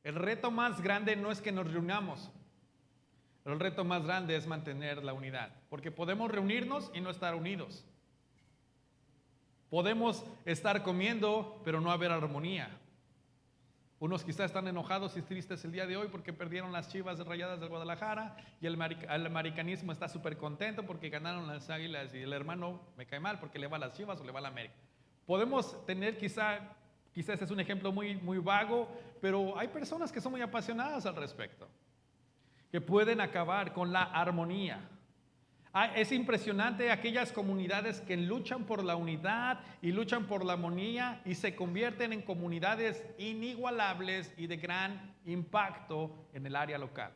El reto más grande no es que nos reunamos. El reto más grande es mantener la unidad. Porque podemos reunirnos y no estar unidos. Podemos estar comiendo, pero no haber armonía. Unos quizás están enojados y tristes el día de hoy porque perdieron las Chivas Rayadas del Guadalajara y el americanismo está súper contento porque ganaron las Águilas y el hermano me cae mal porque le va a las Chivas o le va a la América. Podemos tener quizás es un ejemplo muy vago, pero hay personas que son muy apasionadas al respecto, que pueden acabar con la armonía. Es impresionante aquellas comunidades que luchan por la unidad y luchan por la armonía y se convierten en comunidades inigualables y de gran impacto en el área local.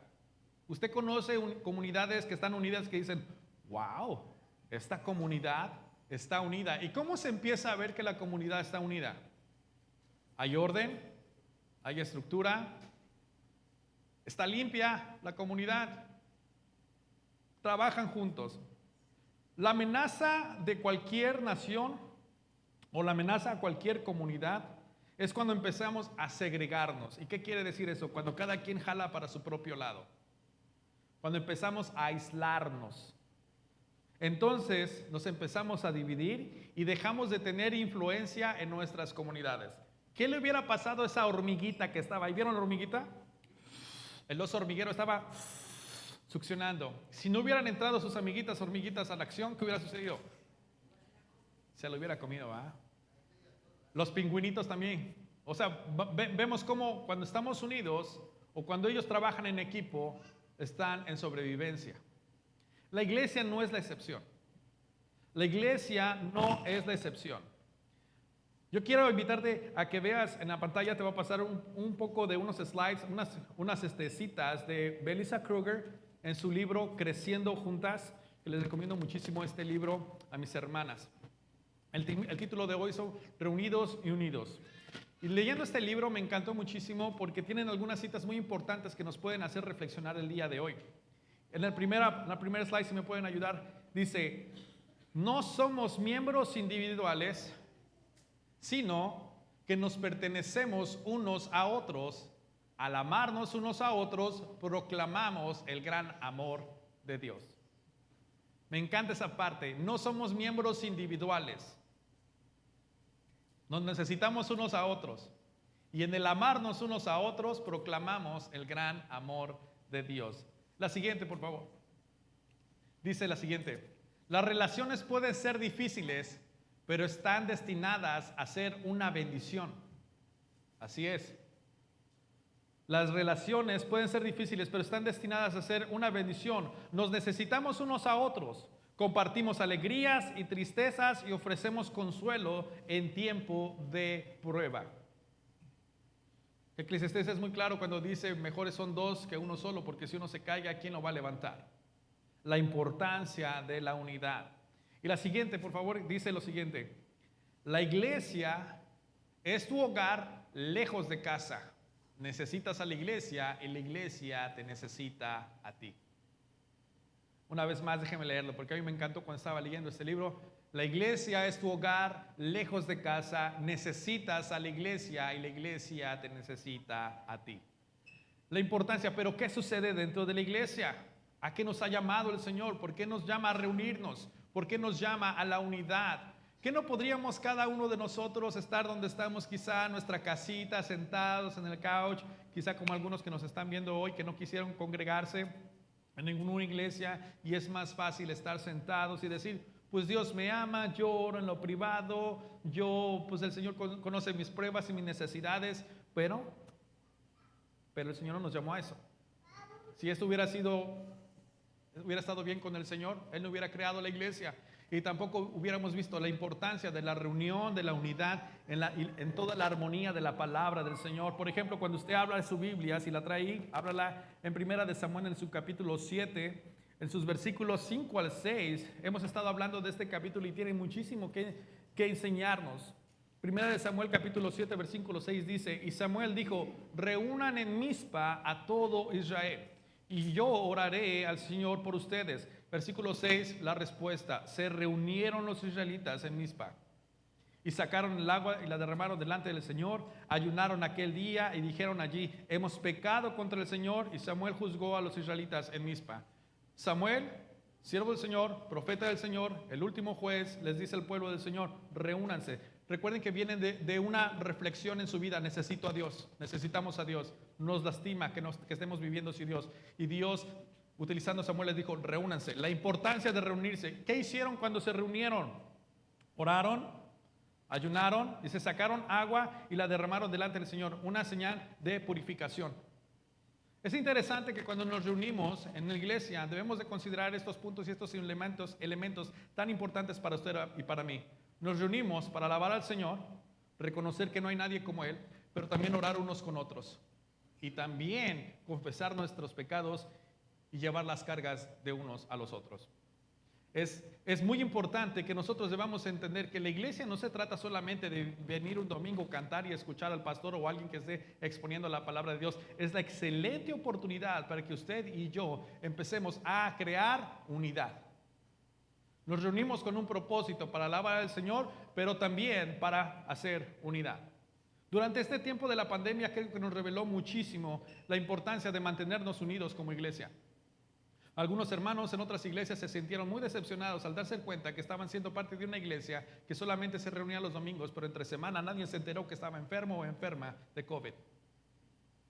Usted conoce comunidades que están unidas que dicen, wow, esta comunidad está unida. ¿Y cómo se empieza a ver que la comunidad está unida? Hay orden, hay estructura, está limpia la comunidad. Trabajan juntos. La amenaza de cualquier nación o la amenaza a cualquier comunidad es cuando empezamos a segregarnos. ¿Y qué quiere decir eso? Cuando cada quien jala para su propio lado. Cuando empezamos a aislarnos. Entonces nos empezamos a dividir y dejamos de tener influencia en nuestras comunidades. ¿Qué le hubiera pasado a esa hormiguita que estaba ahí? ¿Vieron la hormiguita? El oso hormiguero estaba succionando. Si no hubieran entrado sus amiguitas hormiguitas a la acción, ¿qué hubiera sucedido? Se lo hubiera comido, ¿ah? Los pingüinitos también. O sea, vemos cómo cuando estamos unidos o cuando ellos trabajan en equipo, están en sobrevivencia. La iglesia no es la excepción. La iglesia no es la excepción. Yo quiero invitarte a que veas en la pantalla, te va a pasar un poco de unos slides, unas citas de Belisa Kruger en su libro Creciendo Juntas, que les recomiendo muchísimo este libro a mis hermanas. El título de hoy son Reunidos y Unidos. Y leyendo este libro me encantó muchísimo porque tienen algunas citas muy importantes que nos pueden hacer reflexionar el día de hoy. En la primera slide, si me pueden ayudar, dice, no somos miembros individuales, sino que nos pertenecemos unos a otros. Al amarnos unos a otros, proclamamos el gran amor de Dios. Me encanta esa parte. No somos miembros individuales. Nos necesitamos unos a otros. Y en el amarnos unos a otros, proclamamos el gran amor de Dios. La siguiente, por favor. Dice la siguiente. Las relaciones pueden ser difíciles, pero están destinadas a ser una bendición. Así es. Las relaciones pueden ser difíciles, pero están destinadas a ser una bendición. Nos necesitamos unos a otros. Compartimos alegrías y tristezas y ofrecemos consuelo en tiempo de prueba. Eclesiastés es muy claro cuando dice, mejores son dos que uno solo, porque si uno se caiga, ¿quién lo va a levantar? La importancia de la unidad. Y la siguiente, por favor, dice lo siguiente. La iglesia es tu hogar lejos de casa. Necesitas a la iglesia y la iglesia te necesita a ti. Una vez más, déjeme leerlo, porque a mí me encantó cuando estaba leyendo este libro. La iglesia es tu hogar lejos de casa. Necesitas a la iglesia y la iglesia te necesita a ti. La importancia, pero ¿qué sucede dentro de la iglesia? ¿A qué nos ha llamado el Señor? ¿Por qué nos llama a reunirnos? ¿Por qué nos llama a la unidad? ¿Qué no podríamos cada uno de nosotros estar donde estamos, quizá en nuestra casita, sentados en el couch, quizá como algunos que nos están viendo hoy que no quisieron congregarse en ninguna iglesia y es más fácil estar sentados y decir, pues Dios me ama, yo oro en lo privado, pues el Señor conoce mis pruebas y mis necesidades, pero el Señor no nos llamó a eso. Si esto hubiera estado bien con el Señor, Él no hubiera creado la iglesia. Y tampoco hubiéramos visto la importancia de la reunión, de la unidad, en toda la armonía de la palabra del Señor. Por ejemplo, cuando usted habla de su Biblia, si la trae ahí, háblala en 1 Samuel en su capítulo 7, en sus versículos 5 al 6. Hemos estado hablando de este capítulo y tiene muchísimo que enseñarnos. 1 Samuel capítulo 7, versículo 6 dice, y Samuel dijo, reúnan en Mizpa a todo Israel, y yo oraré al Señor por ustedes. Versículo 6, la respuesta. Se reunieron los israelitas en Mizpa. Y sacaron el agua y la derramaron delante del Señor. Ayunaron aquel día y dijeron allí: hemos pecado contra el Señor. Y Samuel juzgó a los israelitas en Mizpa. Samuel, siervo del Señor, profeta del Señor, el último juez, les dice al pueblo del Señor: reúnanse. Recuerden que vienen de una reflexión en su vida: necesito a Dios, necesitamos a Dios, nos lastima que estemos viviendo sin Dios. Y Dios, utilizando a Samuel, les dijo: reúnanse. La importancia de reunirse. ¿Qué hicieron cuando se reunieron? Oraron, ayunaron y se sacaron agua y la derramaron delante del Señor, una señal de purificación. Es interesante que cuando nos reunimos en la iglesia debemos de considerar estos puntos y estos elementos tan importantes para usted y para mí. Nos reunimos para alabar al Señor, reconocer que no hay nadie como Él, pero también orar unos con otros y también confesar nuestros pecados y llevar las cargas de unos a los otros. Es muy importante que nosotros debamos entender que la iglesia no se trata solamente de venir un domingo, cantar y escuchar al pastor o alguien que esté exponiendo la palabra de Dios. Es la excelente oportunidad para que usted y yo empecemos a crear unidad. Nos reunimos con un propósito para alabar al Señor, pero también para hacer unidad. Durante este tiempo de la pandemia creo que nos reveló muchísimo la importancia de mantenernos unidos como iglesia. Algunos hermanos en otras iglesias se sintieron muy decepcionados al darse cuenta que estaban siendo parte de una iglesia que solamente se reunía los domingos, pero entre semana nadie se enteró que estaba enfermo o enferma de COVID.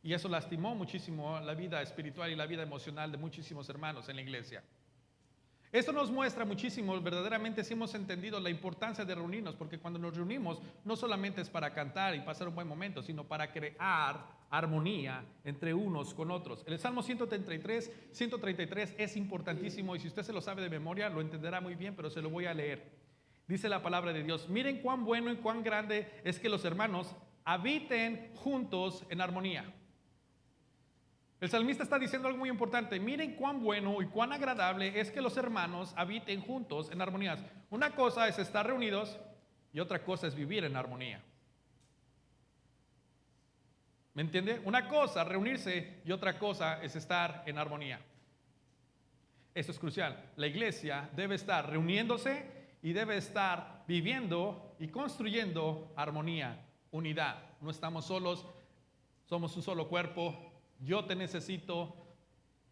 Y eso lastimó muchísimo la vida espiritual y la vida emocional de muchísimos hermanos en la iglesia. Esto nos muestra muchísimo verdaderamente si hemos entendido la importancia de reunirnos, porque cuando nos reunimos no solamente es para cantar y pasar un buen momento, sino para crear armonía entre unos con otros. El Salmo 133 es importantísimo y si usted se lo sabe de memoria lo entenderá muy bien, pero se lo voy a leer. Dice la palabra de Dios: miren cuán bueno y cuán grande es que los hermanos habiten juntos en armonía. El salmista está diciendo algo muy importante: miren cuán bueno y cuán agradable es que los hermanos habiten juntos en armonía. Una cosa es estar reunidos y otra cosa es vivir en armonía. ¿Me entiende? Una cosa reunirse y otra cosa es estar en armonía. Eso es crucial. La iglesia debe estar reuniéndose y debe estar viviendo y construyendo armonía, unidad. No estamos solos, somos un solo cuerpo. Yo te necesito,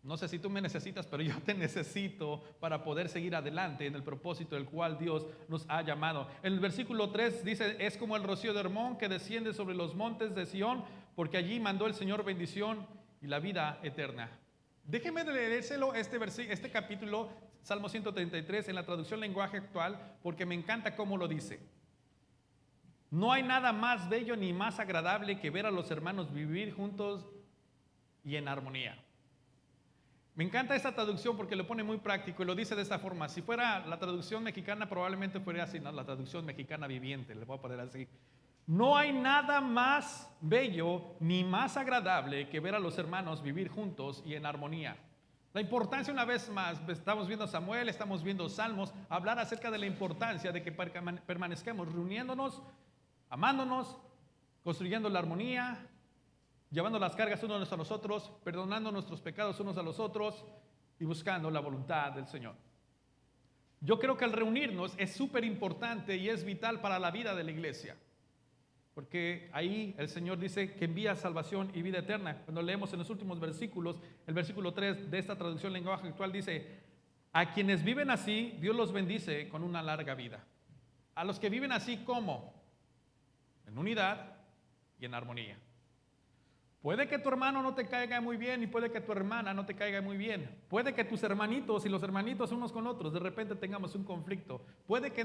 no sé si tú me necesitas, pero yo te necesito para poder seguir adelante en el propósito del cual Dios nos ha llamado. En el versículo 3 dice: es como el rocío de Hermón que desciende sobre los montes de Sión, porque allí mandó el Señor bendición y la vida eterna. Déjeme leérselo este capítulo, Salmo 133, en la traducción lenguaje actual, porque me encanta cómo lo dice. No hay nada más bello ni más agradable que ver a los hermanos vivir juntos y en armonía. Me encanta esta traducción porque lo pone muy práctico y lo dice de esta forma. Si fuera la traducción mexicana probablemente fuera así, ¿no? La traducción mexicana viviente, le voy a poner así. No hay nada más bello ni más agradable que ver a los hermanos vivir juntos y en armonía. La importancia, una vez más, estamos viendo a Samuel, estamos viendo Salmos, hablar acerca de la importancia de que permanezcamos reuniéndonos, amándonos, construyendo la armonía, llevando las cargas unos a los otros, perdonando nuestros pecados unos a los otros y buscando la voluntad del Señor. Yo creo que el reunirnos es súper importante y es vital para la vida de la iglesia, porque ahí el Señor dice que envía salvación y vida eterna. Cuando leemos en los últimos versículos, el versículo 3 de esta traducción lenguaje actual dice: a quienes viven así, Dios los bendice con una larga vida. A los que viven así, ¿cómo? En unidad y en armonía. Puede que tu hermano no te caiga muy bien y puede que tu hermana no te caiga muy bien. Puede que tus hermanitos y los hermanitos unos con otros de repente tengamos un conflicto. Puede que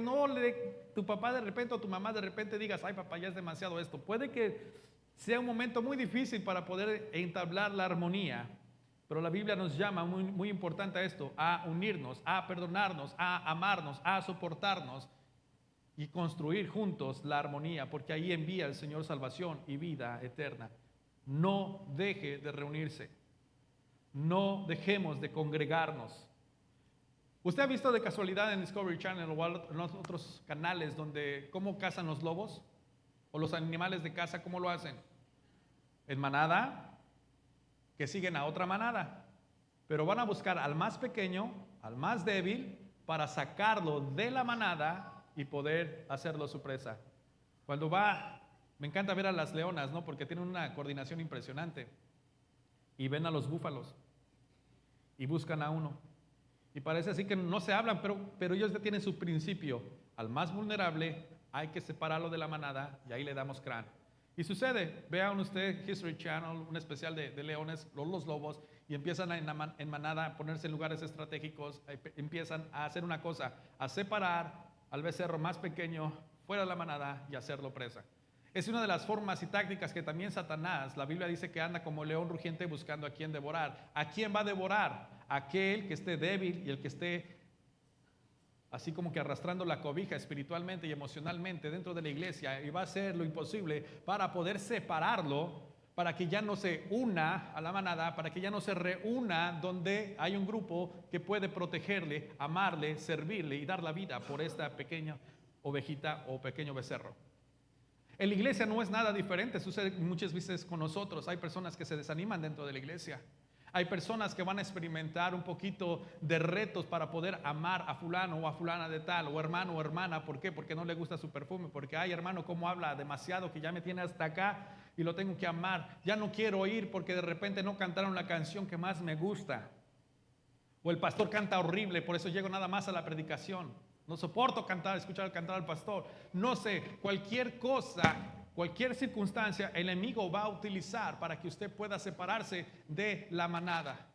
tu papá de repente o tu mamá de repente digas: ay papá, ya es demasiado esto. Puede que sea un momento muy difícil para poder entablar la armonía. Pero la Biblia nos llama muy, muy importante a esto: a unirnos, a perdonarnos, a amarnos, a soportarnos y construir juntos la armonía, porque ahí envía el Señor salvación y vida eterna. No deje de reunirse. No dejemos de congregarnos. ¿Usted ha visto de casualidad en Discovery Channel o en los otros canales donde cómo cazan los lobos o los animales de caza? ¿Cómo lo hacen? En manada, que siguen a otra manada, pero van a buscar al más pequeño, al más débil, para sacarlo de la manada y poder hacerlo su presa. Cuando me encanta ver a las leonas, ¿no? Porque tienen una coordinación impresionante. Y ven a los búfalos y buscan a uno. Y parece así que no se hablan, pero ellos ya tienen su principio. Al más vulnerable hay que separarlo de la manada y ahí le damos crán. Y sucede, vean usted History Channel, un especial de leones, los lobos, y empiezan en manada a ponerse en lugares estratégicos, empiezan a hacer una cosa, a separar al becerro más pequeño fuera de la manada y hacerlo presa. Es una de las formas y tácticas que también Satanás, la Biblia dice que anda como león rugiente buscando a quién devorar. ¿A quién va a devorar? Aquel que esté débil y el que esté así como que arrastrando la cobija espiritualmente y emocionalmente dentro de la iglesia, y va a hacer lo imposible para poder separarlo, para que ya no se una a la manada, para que ya no se reúna donde hay un grupo que puede protegerle, amarle, servirle y dar la vida por esta pequeña ovejita o pequeño becerro. En la iglesia no es nada diferente, sucede muchas veces con nosotros. Hay personas que se desaniman dentro de la iglesia. Hay personas que van a experimentar un poquito de retos para poder amar a fulano o a fulana de tal, o hermano o hermana. ¿Por qué? Porque no le gusta su perfume, porque ay hermano, cómo habla demasiado que ya me tiene hasta acá y lo tengo que amar. Ya no quiero ir porque de repente no cantaron la canción que más me gusta. O el pastor canta horrible, por eso llego nada más a la predicación. No soporto escuchar cantar al pastor. No sé, cualquier cosa, cualquier circunstancia, el enemigo va a utilizar para que usted pueda separarse de la manada.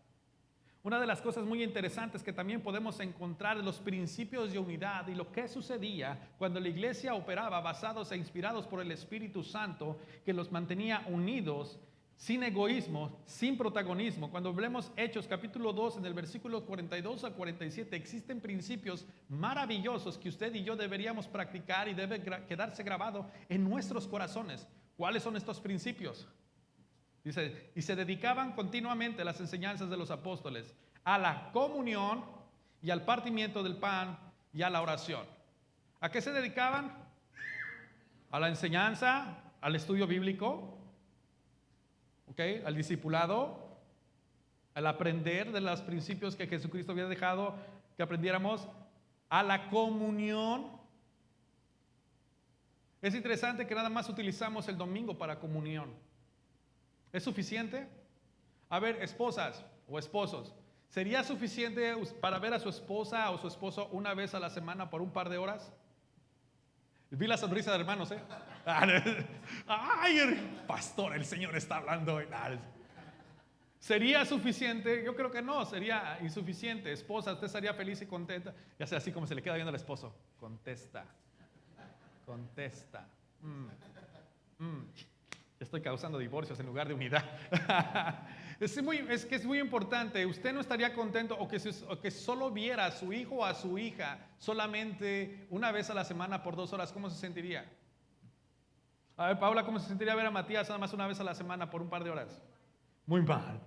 Una de las cosas muy interesantes que también podemos encontrar en los principios de unidad y lo que sucedía cuando la iglesia operaba basados e inspirados por el Espíritu Santo, que los mantenía unidos, sin egoísmo, sin protagonismo. Cuando vemos Hechos capítulo 2 en el versículo 42 a 47, existen principios maravillosos que usted y yo deberíamos practicar y debe quedarse grabado en nuestros corazones. ¿Cuáles son estos principios? Dice, y se dedicaban continuamente a las enseñanzas de los apóstoles, a la comunión y al partimiento del pan y a la oración. ¿A qué se dedicaban? A la enseñanza, al estudio bíblico, al discipulado, al aprender de los principios que Jesucristo había dejado que aprendiéramos, a la comunión. Es interesante que nada más utilizamos el domingo para comunión. ¿Es suficiente? A ver, esposas o esposos, ¿sería suficiente para ver a su esposa o su esposo una vez a la semana por un par de horas? Vi la sonrisa de hermanos, ¿eh? Ay, pastor, el Señor está hablando hoy. ¿Sería suficiente? Yo creo que no, sería insuficiente. Esposa, usted estaría feliz y contenta. Ya sea así como se le queda viendo al esposo. Contesta. Estoy causando divorcios en lugar de unidad. Es que es muy importante. Usted no estaría contento o que solo viera a su hijo o a su hija solamente una vez a la semana por 2 horas. ¿Cómo se sentiría? A ver, Paula, ¿cómo se sentiría ver a Matías nada más una vez a la semana por un par de horas? Muy mal.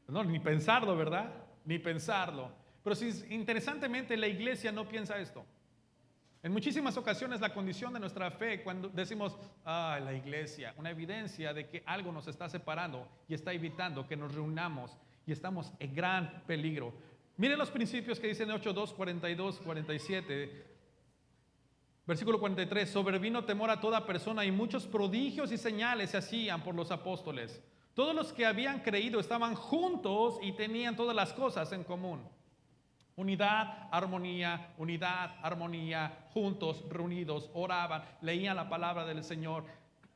No, ni pensarlo, ¿verdad? Ni pensarlo. Pero si interesantemente la iglesia no piensa esto. En muchísimas ocasiones la condición de nuestra fe, cuando decimos, la iglesia, una evidencia de que algo nos está separando y está evitando que nos reunamos y estamos en gran peligro. Miren los principios que dicen en 8:2, 42, 47, versículo 43, sobrevino temor a toda persona y muchos prodigios y señales se hacían por los apóstoles. Todos los que habían creído estaban juntos y tenían todas las cosas en común. Unidad, armonía, juntos, reunidos, oraban, leían la palabra del Señor,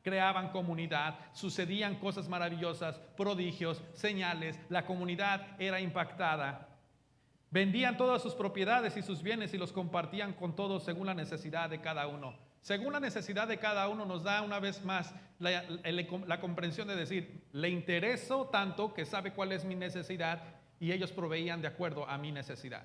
creaban comunidad, sucedían cosas maravillosas, prodigios, señales, la comunidad era impactada. Vendían todas sus propiedades y sus bienes y los compartían con todos según la necesidad de cada uno. Según la necesidad de cada uno nos da una vez más la comprensión de decir, le intereso tanto que sabe cuál es mi necesidad y ellos proveían de acuerdo a mi necesidad.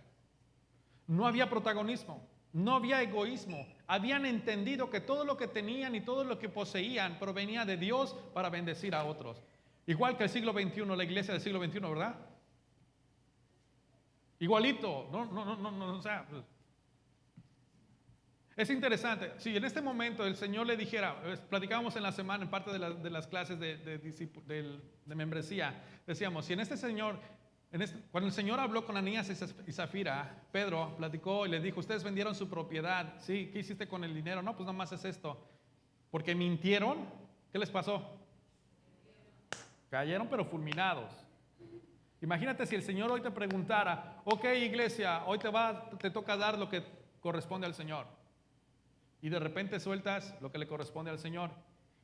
No había protagonismo, no había egoísmo. Habían entendido que todo lo que tenían y todo lo que poseían provenía de Dios para bendecir a otros. Igual que el siglo XXI, la iglesia del siglo XXI, ¿verdad? Igualito, o sea, es interesante. Si en este momento el Señor le dijera, platicábamos en la semana en parte de las clases de membresía, decíamos, si en este Señor, cuando el Señor habló con Ananías y Zafira, Pedro platicó y le dijo, ustedes vendieron su propiedad, ¿sí? ¿Qué hiciste con el dinero? No, pues nada más es esto. Porque mintieron. ¿Qué les pasó? Cayeron pero fulminados. Imagínate si el Señor hoy te preguntara, ok, iglesia, hoy te toca dar lo que corresponde al Señor. Y de repente sueltas lo que le corresponde al Señor.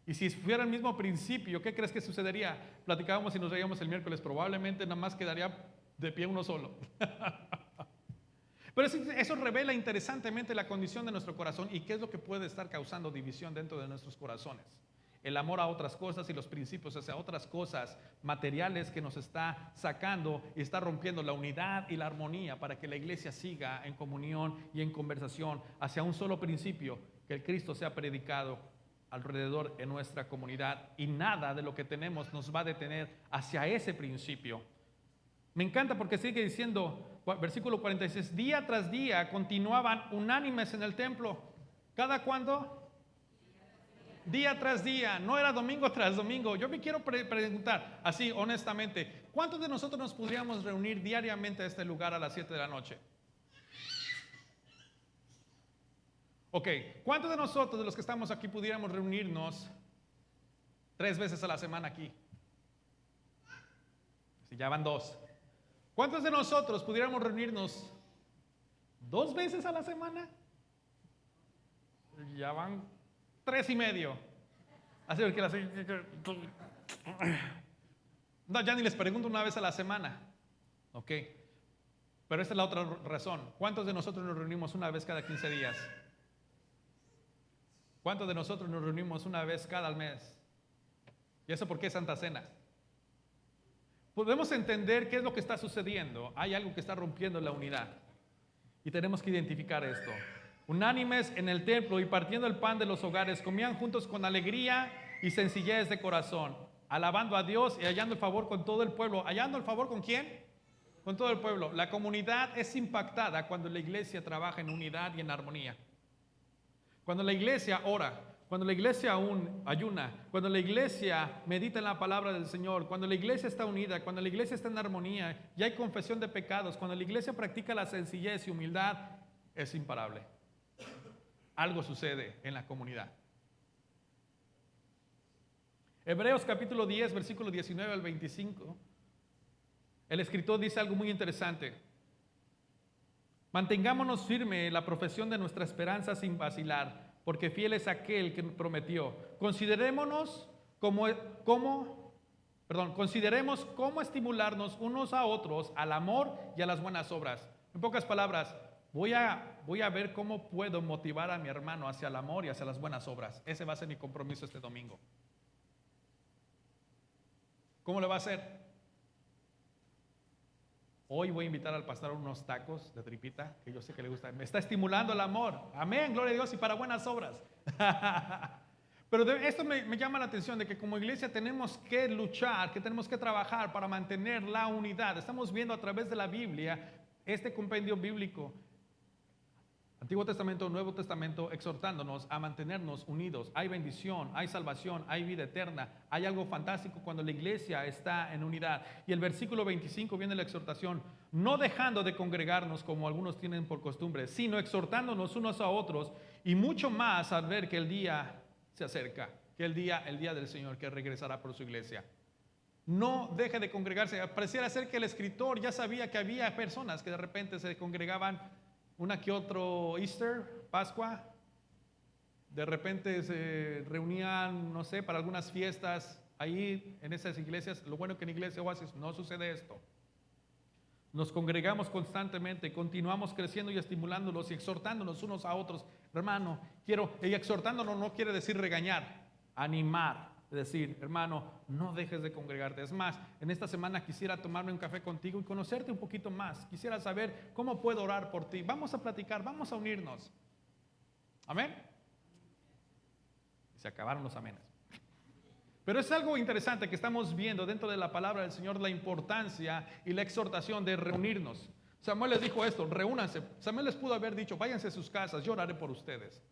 Y si fuera el mismo principio, ¿qué crees que sucedería? Platicábamos y nos veíamos el miércoles, probablemente nada más quedaría de pie uno solo. Pero eso revela interesantemente la condición de nuestro corazón y qué es lo que puede estar causando división dentro de nuestros corazones. El amor a otras cosas y los principios hacia otras cosas materiales que nos está sacando y está rompiendo la unidad y la armonía para que la iglesia siga en comunión y en conversación hacia un solo principio, que el Cristo sea predicado alrededor en nuestra comunidad, y nada de lo que tenemos nos va a detener hacia ese principio. Me encanta porque sigue diciendo, versículo 46, día tras día continuaban unánimes en el templo. ¿Cada cuándo? Día tras día, no era domingo tras domingo. Yo me quiero preguntar, así honestamente, ¿cuántos de nosotros nos podríamos reunir diariamente a este lugar a las 7 de la noche? Ok, ¿cuántos de nosotros, de los que estamos aquí, pudiéramos reunirnos 3 veces a la semana aquí? Si ya van 2. ¿Cuántos de nosotros pudiéramos reunirnos 2 veces a la semana? Ya van 3 y medio. Así que no, ya ni les pregunto una vez a la semana. Ok. Pero esta es la otra razón. ¿Cuántos de nosotros nos reunimos una vez cada 15 días? ¿Cuántos de nosotros nos reunimos una vez cada mes? ¿Y eso por qué Santa Cena? Podemos entender qué es lo que está sucediendo. Hay algo que está rompiendo la unidad. Y tenemos que identificar esto. Unánimes en el templo y partiendo el pan de los hogares, comían juntos con alegría y sencillez de corazón, alabando a Dios y hallando el favor con todo el pueblo. ¿Hallando el favor con quién? Con todo el pueblo. La comunidad es impactada cuando la iglesia trabaja en unidad y en armonía. Cuando la iglesia ora, cuando la iglesia ayuna, cuando la iglesia medita en la palabra del Señor, cuando la iglesia está unida, cuando la iglesia está en armonía y hay confesión de pecados, cuando la iglesia practica la sencillez y humildad, es imparable. Algo sucede en la comunidad. Hebreos capítulo 10, versículo 19 al 25. El escritor dice algo muy interesante. Mantengámonos firme en la profesión de nuestra esperanza sin vacilar, porque fiel es aquel que prometió. Consideremos cómo estimularnos unos a otros al amor y a las buenas obras. En pocas palabras, voy a ver cómo puedo motivar a mi hermano hacia el amor y hacia las buenas obras. Ese va a ser mi compromiso este domingo. ¿Cómo lo va a hacer? Hoy voy a invitar al pastor a unos tacos de tripita, que yo sé que le gusta. Me está estimulando el amor. Amén, gloria a Dios, y para buenas obras. Pero esto me llama la atención de que como iglesia tenemos que luchar, que tenemos que trabajar para mantener la unidad. Estamos viendo a través de la Biblia, este compendio bíblico, Antiguo Testamento, Nuevo Testamento, exhortándonos a mantenernos unidos. Hay bendición, hay salvación, hay vida eterna. Hay algo fantástico cuando la iglesia está en unidad. Y el versículo 25 viene la exhortación, no dejando de congregarnos como algunos tienen por costumbre, sino exhortándonos unos a otros, y mucho más al ver que el día se acerca, que el día del Señor, que regresará por su iglesia. No deje de congregarse. Pareciera ser que el escritor ya sabía que había personas que de repente se congregaban una que otro Easter, Pascua, de repente se reunían, no sé, para algunas fiestas ahí en esas iglesias. Lo bueno que en Iglesia Oasis no sucede esto. Nos congregamos constantemente, continuamos creciendo y estimulándonos y exhortándonos unos a otros. Hermano, y exhortándonos no quiere decir regañar, animar. Es decir, hermano, no dejes de congregarte. Es más, en esta semana quisiera tomarme un café contigo y conocerte un poquito más. Quisiera saber cómo puedo orar por ti. Vamos a platicar, vamos a unirnos. Amén. Se acabaron los amenes. Pero es algo interesante que estamos viendo dentro de la palabra del Señor, la importancia y la exhortación de reunirnos. Samuel les dijo esto, reúnanse. Samuel les pudo haber dicho, váyanse a sus casas, yo oraré por ustedes.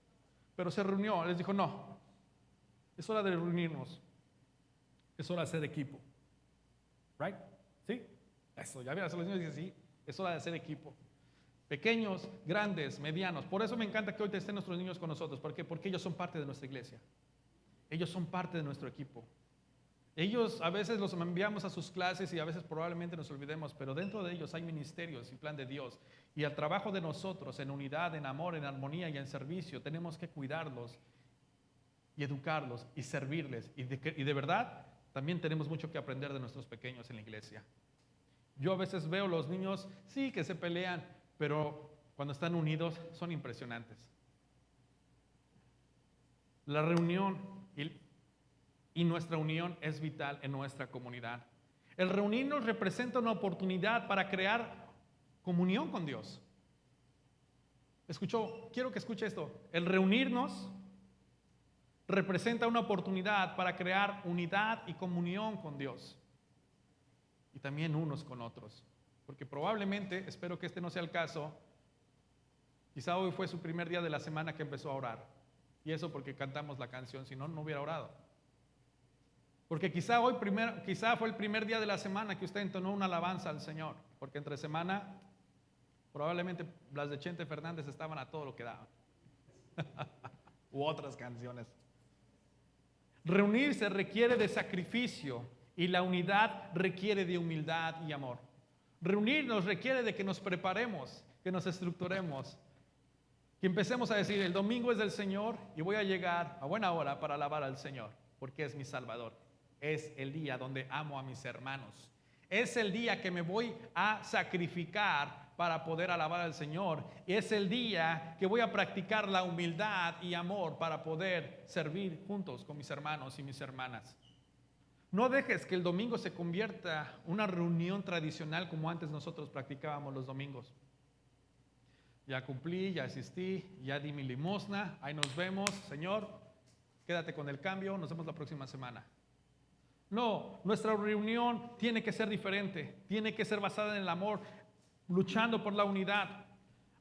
Pero se reunió, les dijo, no. Es hora de reunirnos. Es hora de hacer equipo. ¿Right? ¿Sí? Eso, ya vieron, los niños dicen sí. Es hora de hacer equipo. Pequeños, grandes, medianos. Por eso me encanta que hoy estén nuestros niños con nosotros. ¿Por qué? Porque ellos son parte de nuestra iglesia. Ellos son parte de nuestro equipo. Ellos a veces los enviamos a sus clases y a veces probablemente nos olvidemos, pero dentro de ellos hay ministerios y plan de Dios. Y el trabajo de nosotros en unidad, en amor, en armonía y en servicio, tenemos que cuidarlos y educarlos y servirles. Y de verdad, también tenemos mucho que aprender de nuestros pequeños en la iglesia. Yo a veces veo los niños, sí, que se pelean, pero cuando están unidos son impresionantes. La reunión y nuestra unión es vital en nuestra comunidad. El reunirnos representa una oportunidad para crear comunión con Dios. Quiero que escuche esto. El reunirnos representa una oportunidad para crear unidad y comunión con Dios. Y también unos con otros. Porque probablemente, espero que este no sea el caso, quizá hoy fue su primer día de la semana que empezó a orar. Y eso porque cantamos la canción, si no, no hubiera orado. Porque quizá fue el primer día de la semana que usted entonó una alabanza al Señor. Porque entre semana, probablemente las de Chente Fernández estaban a todo lo que daban. U otras canciones. Reunirse requiere de sacrificio y la unidad requiere de humildad y amor. Reunirnos requiere de que nos preparemos, que nos estructuremos, que empecemos a decir, el domingo es del Señor y voy a llegar a buena hora para alabar al Señor, porque es mi Salvador. Es el día donde amo a mis hermanos. Es el día que me voy a sacrificar para poder alabar al Señor. Es el día que voy a practicar la humildad y amor para poder servir juntos con mis hermanos y mis hermanas. No dejes que el domingo se convierta en una reunión tradicional como antes nosotros practicábamos los domingos. Ya cumplí, ya asistí, ya di mi limosna, ahí nos vemos, Señor, quédate con el cambio, nos vemos la próxima semana. No, nuestra reunión tiene que ser diferente, tiene que ser basada en el amor, luchando por la unidad.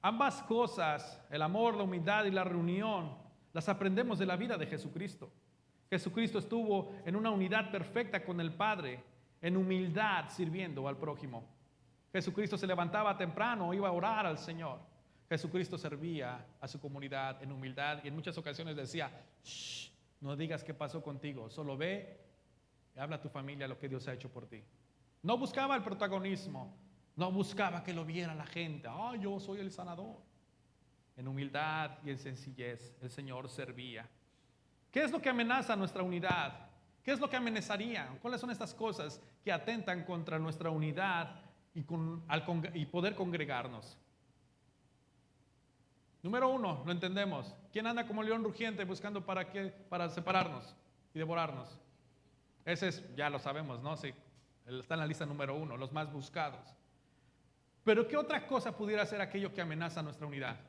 Ambas cosas, el amor, la humildad y la reunión, las aprendemos de la vida de Jesucristo. Jesucristo estuvo en una unidad perfecta con el Padre, en humildad sirviendo al prójimo. Jesucristo se levantaba temprano, iba a orar al Señor. Jesucristo servía a su comunidad en humildad y en muchas ocasiones decía, shh, no digas qué pasó contigo, solo ve y habla a tu familia lo que Dios ha hecho por ti. No buscaba el protagonismo, no buscaba que lo viera la gente, yo soy el sanador. En humildad y en sencillez el Señor servía. ¿Qué es lo que amenaza nuestra unidad? ¿Qué es lo que amenazaría? ¿Cuáles son estas cosas que atentan contra nuestra unidad y poder congregarnos? Número 1, lo entendemos. ¿Quién anda como león rugiente buscando para separarnos y devorarnos? Ese ya lo sabemos, ¿no? Sí, está en la lista número 1, los más buscados. Pero ¿qué otra cosa pudiera ser aquello que amenaza nuestra unidad?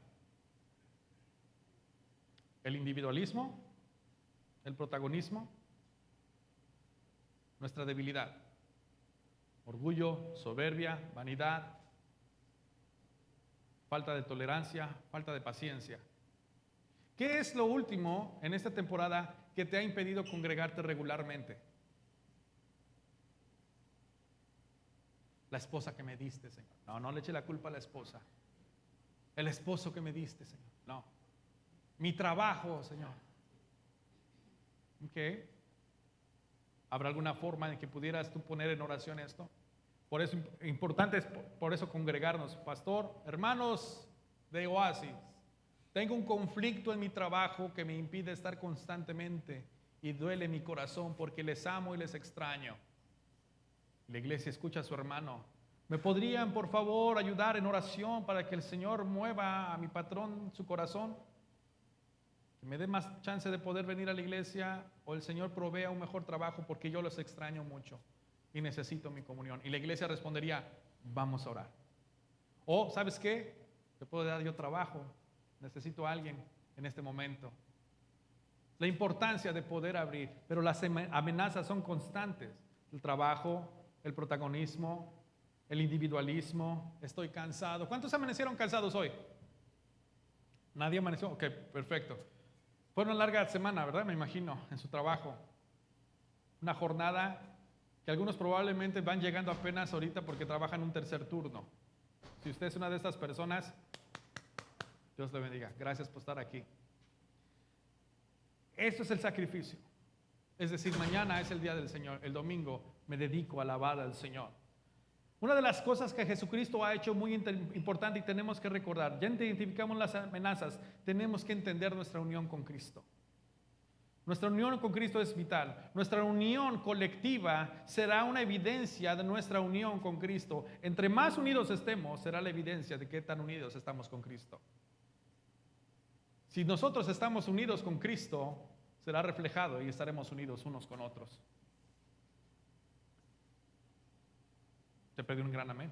El individualismo, el protagonismo, nuestra debilidad, orgullo, soberbia, vanidad, falta de tolerancia, falta de paciencia. ¿Qué es lo último en esta temporada que te ha impedido congregarte regularmente? La esposa que me diste, Señor. No le eche la culpa a la esposa. El esposo que me diste, Señor. No. Mi trabajo, Señor. ¿Ok? ¿Habrá alguna forma en que pudieras tú poner en oración esto? Por eso importante es por eso congregarnos. Pastor, hermanos de Oasis, tengo un conflicto en mi trabajo que me impide estar constantemente y duele mi corazón porque les amo y les extraño. La iglesia escucha a su hermano. ¿Me podrían, por favor, ayudar en oración para que el Señor mueva a mi patrón su corazón? Que me dé más chance de poder venir a la iglesia o el Señor provea un mejor trabajo porque yo los extraño mucho y necesito mi comunión. Y la iglesia respondería, vamos a orar. O, ¿sabes qué? Te puedo dar yo trabajo. Necesito a alguien en este momento. La importancia de poder abrir, pero las amenazas son constantes. El trabajo, el protagonismo, el individualismo, estoy cansado. ¿Cuántos amanecieron cansados hoy? ¿Nadie amaneció? Ok, perfecto. Fue una larga semana, ¿verdad? Me imagino, en su trabajo. Una jornada que algunos probablemente van llegando apenas ahorita porque trabajan un tercer turno. Si usted es una de estas personas, Dios le bendiga. Gracias por estar aquí. Eso es el sacrificio. Es decir, mañana es el día del Señor, el domingo me dedico a alabar al Señor. Una de las cosas que Jesucristo ha hecho muy importante y tenemos que recordar, ya identificamos las amenazas, tenemos que entender nuestra unión con Cristo. Nuestra unión con Cristo es vital. Nuestra unión colectiva será una evidencia de nuestra unión con Cristo. Entre más unidos estemos, será la evidencia de qué tan unidos estamos con Cristo. Si nosotros estamos unidos con Cristo, será reflejado y estaremos unidos unos con otros. Te pedí un gran amén.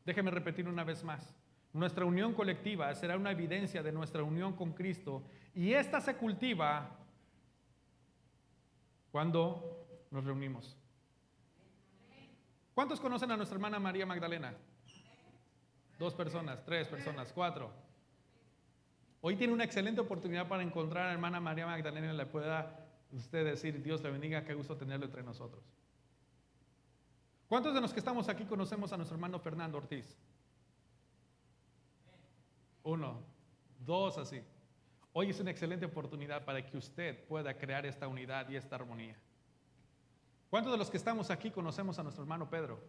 Déjeme repetir una vez más. Nuestra unión colectiva será una evidencia de nuestra unión con Cristo y esta se cultiva cuando nos reunimos. ¿Cuántos conocen a nuestra hermana María Magdalena? 2 personas, 3 personas, 4. Hoy tiene una excelente oportunidad para encontrar a la hermana María Magdalena y le pueda usted decir, Dios le bendiga, qué gusto tenerlo entre nosotros. ¿Cuántos de los que estamos aquí conocemos a nuestro hermano Fernando Ortiz? 1, 2, así. Hoy es una excelente oportunidad para que usted pueda crear esta unidad y esta armonía. ¿Cuántos de los que estamos aquí conocemos a nuestro hermano Pedro?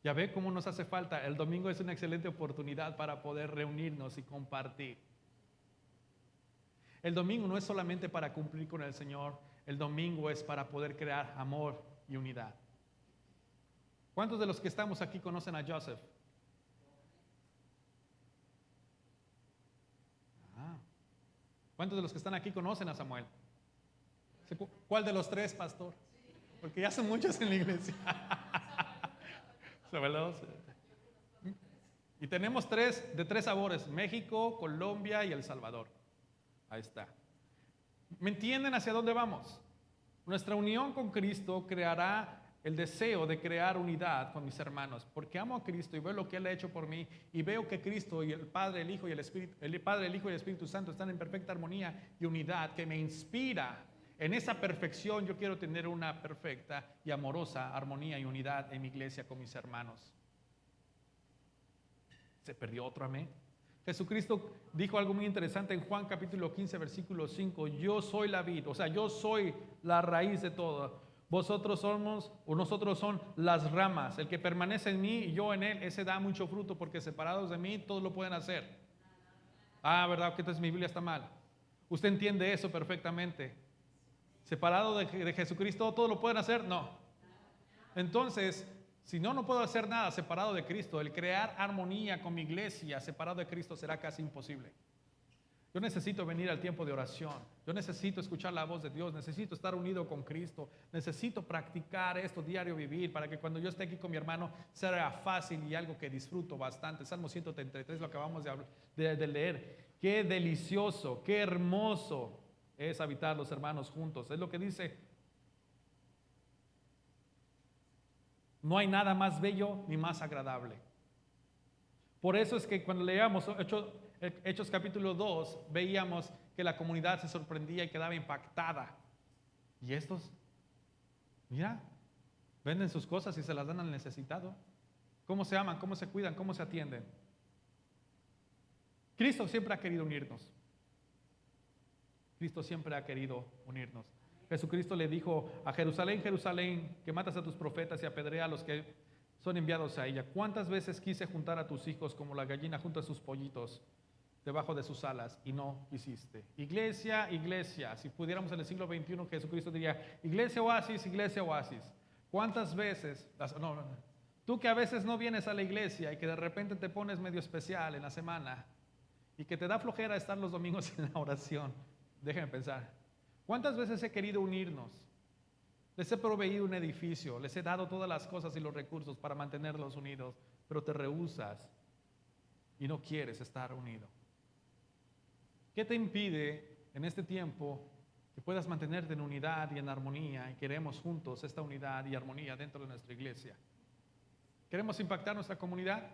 Ya ve cómo nos hace falta. El domingo es una excelente oportunidad para poder reunirnos y compartir. El domingo no es solamente para cumplir con el Señor, el domingo es para poder crear amor y unidad. ¿Cuántos de los que estamos aquí conocen a Joseph? ¿Cuántos de los que están aquí conocen a Samuel? ¿Cuál de los 3, pastor? Porque ya son muchos en la iglesia. Y tenemos 3 de 3 sabores: México, Colombia y El Salvador. Ahí está. ¿Me entienden hacia dónde vamos? Nuestra unión con Cristo creará el deseo de crear unidad con mis hermanos, porque amo a Cristo y veo lo que Él ha hecho por mí y veo que Cristo y el Padre, el Hijo y el Espíritu, el Padre, el Hijo y el Espíritu Santo están en perfecta armonía y unidad que me inspira. En esa perfección yo quiero tener una perfecta y amorosa armonía y unidad en mi iglesia con mis hermanos. ¿Se perdió otro amén? Jesucristo dijo algo muy interesante en Juan capítulo 15, versículo 5. Yo soy la vid, o sea, yo soy la raíz de todo. Nosotros son las ramas. El que permanece en mí y yo en él, ese da mucho fruto, porque separados de mí todos lo pueden hacer. ¿Verdad? Que entonces mi Biblia está mal. ¿Usted entiende eso perfectamente? ¿Separado de Jesucristo todos lo pueden hacer? No. Entonces, si no puedo hacer nada separado de Cristo. El crear armonía con mi iglesia separado de Cristo será casi imposible. Yo necesito venir al tiempo de oración. Yo necesito escuchar la voz de Dios. Necesito estar unido con Cristo. Necesito practicar esto diario vivir para que cuando yo esté aquí con mi hermano sea fácil y algo que disfruto bastante. Salmo 133 lo acabamos de leer. Qué delicioso, qué hermoso es habitar los hermanos juntos. Es lo que dice. No hay nada más bello ni más agradable. Por eso es que cuando leíamos Hechos capítulo 2, veíamos que la comunidad se sorprendía y quedaba impactada. Y estos, mira, venden sus cosas y se las dan al necesitado. ¿Cómo se aman? ¿Cómo se cuidan? ¿Cómo se atienden? Cristo siempre ha querido unirnos. Cristo siempre ha querido unirnos. Jesucristo le dijo a Jerusalén, Jerusalén, que matas a tus profetas y apedrea a los que son enviados a ella. ¿Cuántas veces quise juntar a tus hijos como la gallina junta a sus pollitos debajo de sus alas y no quisiste? Iglesia, iglesia. Si pudiéramos en el siglo XXI, Jesucristo diría, iglesia oasis, iglesia oasis. ¿Cuántas veces, tú que a veces no vienes a la iglesia y que de repente te pones medio especial en la semana y que te da flojera estar los domingos en la oración? Déjenme pensar. ¿Cuántas veces he querido unirnos? Les he proveído un edificio, les he dado todas las cosas y los recursos para mantenerlos unidos, pero te rehusas y no quieres estar unido. ¿Qué te impide en este tiempo que puedas mantenerte en unidad y en armonía y queremos juntos esta unidad y armonía dentro de nuestra iglesia? ¿Queremos impactar nuestra comunidad?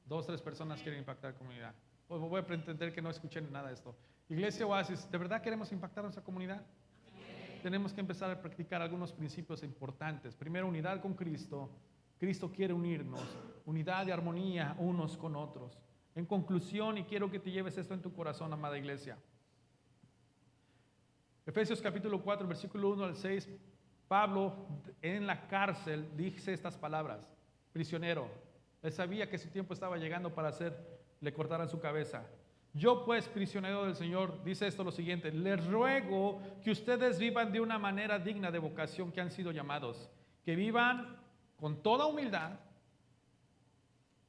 2 o 3 personas quieren impactar la comunidad. Pues voy a pretender que no escuchen nada de esto. Iglesia Oasis, ¿de verdad queremos impactar nuestra comunidad? Tenemos que empezar a practicar algunos principios importantes. Primero, unidad con Cristo. Cristo quiere unirnos. Unidad y armonía unos con otros. En conclusión, y quiero que te lleves esto en tu corazón, amada iglesia. Efesios capítulo 4, versículo 1 al 6, Pablo en la cárcel dice estas palabras: prisionero, él sabía que su tiempo estaba llegando para le cortaran su cabeza. Yo pues, prisionero del Señor, dice esto lo siguiente: les ruego que ustedes vivan de una manera digna de vocación que han sido llamados, que vivan con toda humildad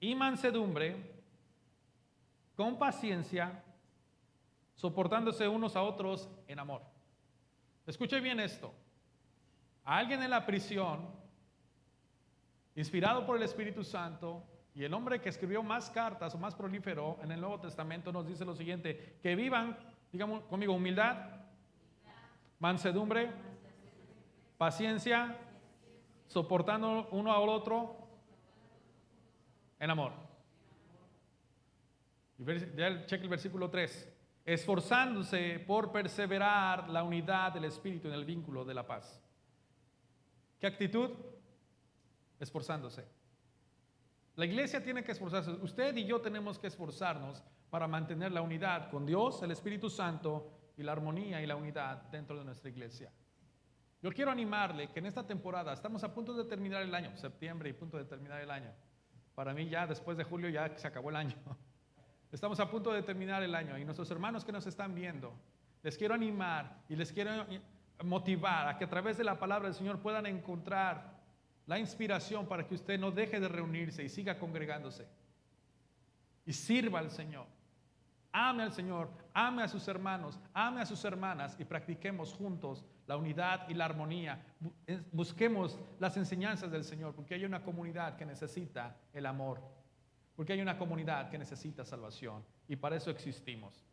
y mansedumbre, con paciencia, soportándose unos a otros en amor. Escuche bien esto. A alguien en la prisión, inspirado por el Espíritu Santo, y el hombre que escribió más cartas o más prolífero en el Nuevo Testamento, nos dice lo siguiente: que vivan, digamos conmigo, humildad, mansedumbre, paciencia, soportando uno al otro en amor. Ya cheque el versículo 3. Esforzándose por perseverar la unidad del Espíritu en el vínculo de la paz. ¿Qué actitud? Esforzándose. La iglesia tiene que esforzarse. Usted y yo tenemos que esforzarnos para mantener la unidad con Dios, el Espíritu Santo, y la armonía y la unidad dentro de nuestra iglesia. Yo quiero animarle que en esta temporada, estamos a punto de terminar el año, septiembre y punto de terminar el año. Para mí ya después de julio ya se acabó el año. Estamos a punto de terminar el año y nuestros hermanos que nos están viendo, les quiero animar y les quiero motivar a que a través de la palabra del Señor puedan encontrar la inspiración para que usted no deje de reunirse y siga congregándose y sirva al Señor. Ame al Señor, ame a sus hermanos, ame a sus hermanas y practiquemos juntos la unidad y la armonía. Busquemos las enseñanzas del Señor, porque hay una comunidad que necesita el amor, porque hay una comunidad que necesita salvación y para eso existimos.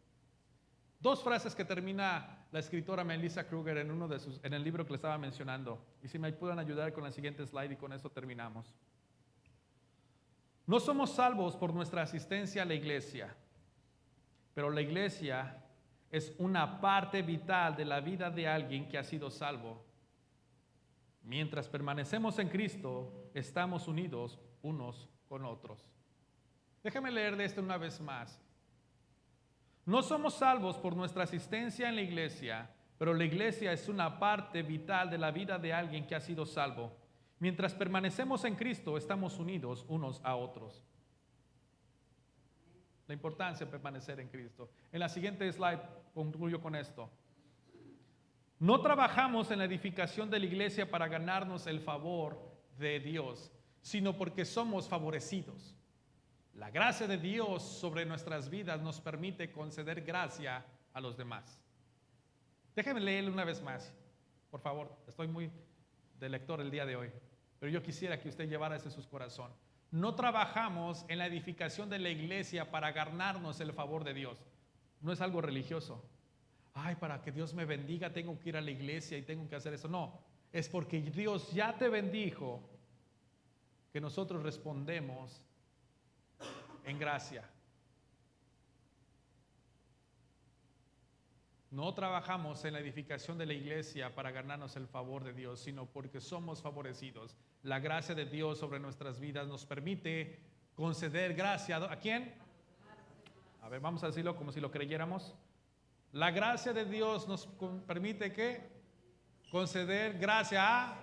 Dos frases que termina la escritora Melissa Kruger en el libro que le estaba mencionando, y si me pueden ayudar con la siguiente slide y con eso terminamos. No somos salvos por nuestra asistencia a la iglesia, pero la iglesia es una parte vital de la vida de alguien que ha sido salvo. Mientras permanecemos en Cristo, estamos unidos unos con otros. Déjame leerle esto una vez más. No somos salvos por nuestra asistencia en la iglesia, pero la iglesia es una parte vital de la vida de alguien que ha sido salvo. Mientras permanecemos en Cristo, estamos unidos unos a otros. La importancia de permanecer en Cristo. En la siguiente slide concluyo con esto. No trabajamos en la edificación de la iglesia para ganarnos el favor de Dios, sino porque somos favorecidos. La gracia de Dios sobre nuestras vidas nos permite conceder gracia a los demás. Déjenme leerlo una vez más, por favor. Estoy muy de lector el día de hoy, pero yo quisiera que usted llevara eso en su corazón. No trabajamos en la edificación de la iglesia para ganarnos el favor de Dios. No es algo religioso. Ay, para que Dios me bendiga tengo que ir a la iglesia y tengo que hacer eso. No, es porque Dios ya te bendijo que nosotros respondemos en gracia. No trabajamos en la edificación de la iglesia para ganarnos el favor de Dios, sino porque somos favorecidos. La gracia de Dios sobre nuestras vidas nos permite conceder gracia. ¿A quién? A ver, vamos a decirlo como si lo creyéramos. La gracia de Dios nos permite ¿qué? Conceder gracia a...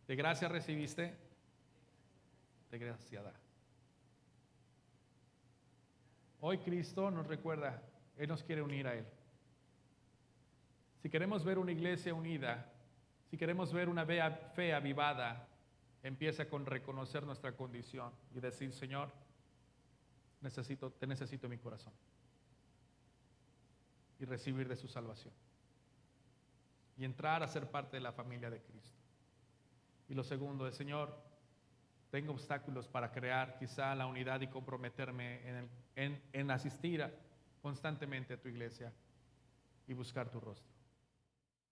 ¿De gracia recibiste? De gracia da. Hoy Cristo nos recuerda, Él nos quiere unir a Él. Si queremos ver una iglesia unida, si queremos ver una fe avivada, empieza con reconocer nuestra condición y decir: Señor, te necesito en mi corazón. Y recibir de su salvación. Y entrar a ser parte de la familia de Cristo. Y lo segundo es: Señor, tengo obstáculos para crear quizá la unidad y comprometerme en asistir constantemente a tu iglesia y buscar tu rostro.